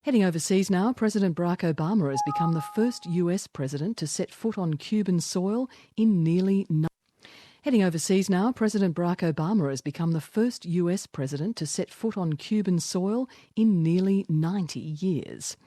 Heading overseas now, President Barack Obama has become the first US president to set foot on Cuban soil in nearly Heading overseas now, President Barack Obama has become the first US president to set foot on Cuban soil in nearly 90 years.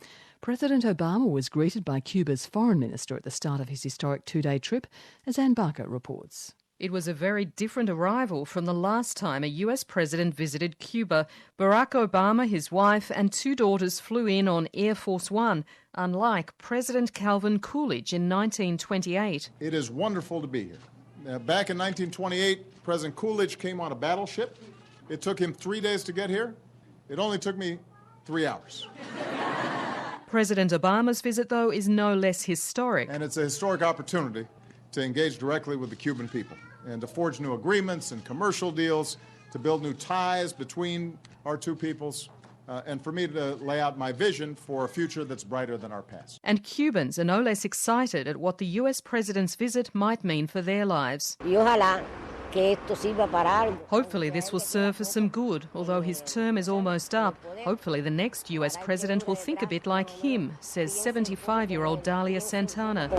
President Obama was greeted by Cuba's foreign minister at the start of his historic two-day trip, as Ann Barker reports. It was a very different arrival from the last time a US president visited Cuba. Barack Obama, his wife and two daughters flew in on Air Force One, unlike President Calvin Coolidge in 1928. It is wonderful to be here. Back in 1928, President Coolidge came on a battleship. It took him 3 days to get here. It only took me 3 hours. President Obama's visit, though, is no less historic. And it's a historic opportunity to engage directly with the Cuban people and to forge new agreements and commercial deals, to build new ties between our two peoples, and for me to lay out my vision for a future that's brighter than our past. And Cubans are no less excited at what the US president's visit might mean for their lives. Hopefully this will serve for some good. Although his term is almost up, hopefully the next US president will think a bit like him, says 75-year-old Dalia Santana.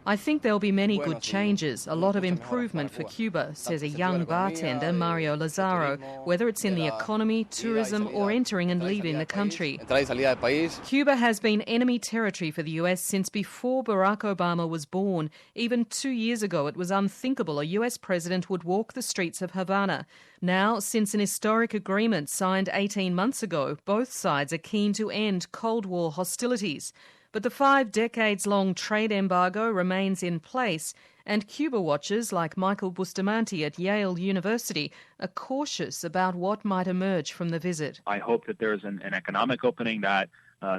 I think there'll be many good changes, a lot of improvement for Cuba, says a young bartender, Mario Lazaro, whether it's in the economy, tourism or entering and leaving the country. Cuba has been enemy territory for the US since before Barack Obama was born. Even 2 years ago, it was unthinkable a US president would walk the streets of Havana. Now, since an historic agreement signed 18 months ago, both sides are keen to end Cold War hostilities. But the 5 decades-long trade embargo remains in place, and Cuba watchers like Michael Bustamante at Yale University are cautious about what might emerge from the visit. I hope that there's an economic opening that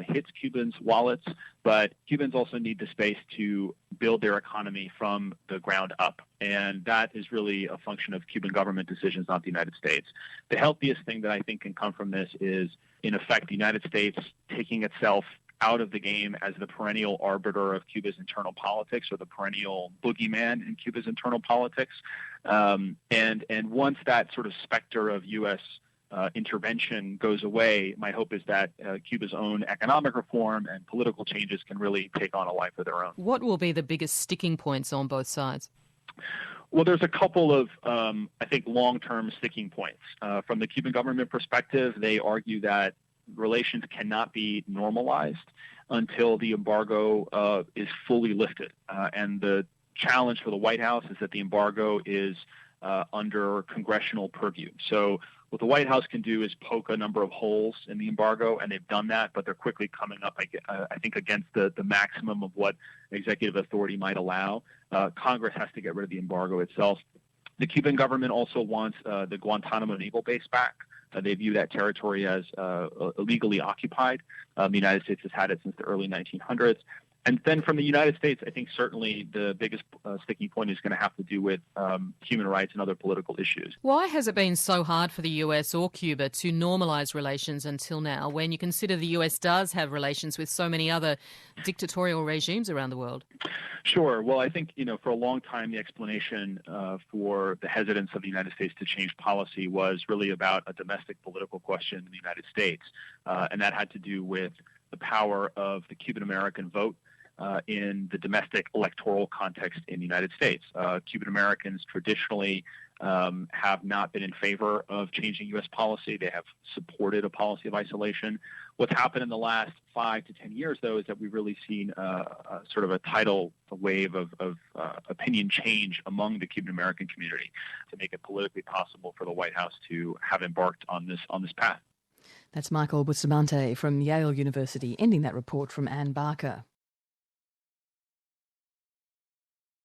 hits Cubans' wallets, but Cubans also need the space to build their economy from the ground up. And that is really a function of Cuban government decisions, not the United States. The healthiest thing that I think can come from this is, in effect, the United States taking itself out of the game as the perennial arbiter of Cuba's internal politics, or the perennial boogeyman in Cuba's internal politics. And once that sort of specter of U.S. intervention goes away, my hope is that Cuba's own economic reform and political changes can really take on a life of their own. What will be the biggest sticking points on both sides? Well, there's a couple of, I think, long-term sticking points. From the Cuban government perspective, they argue that relations cannot be normalized until the embargo is fully lifted. And the challenge for the White House is that the embargo is under congressional purview. So what the White House can do is poke a number of holes in the embargo, and they've done that, but they're quickly coming up, I think, against the maximum of what executive authority might allow. Congress has to get rid of the embargo itself. The Cuban government also wants the Guantanamo naval base back. They view that territory as illegally occupied. The United States has had it since the early 1900s. And then from the United States, I think certainly the biggest sticking point is going to have to do with human rights and other political issues. Why has it been so hard for the US or Cuba to normalise relations until now, when you consider the US does have relations with so many other dictatorial regimes around the world? Sure. Well, I think, for a long time, the explanation for the hesitance of the United States to change policy was really about a domestic political question in the United States. And that had to do with the power of the Cuban-American vote in the domestic electoral context in the United States. Cuban Americans traditionally have not been in favor of changing U.S. policy. They have supported a policy of isolation. What's happened in the last 5 to 10 years, though, is that we've really seen sort of a tidal wave of opinion change among the Cuban American community to make it politically possible for the White House to have embarked on this path. That's Michael Bustamante from Yale University, ending that report from Ann Barker.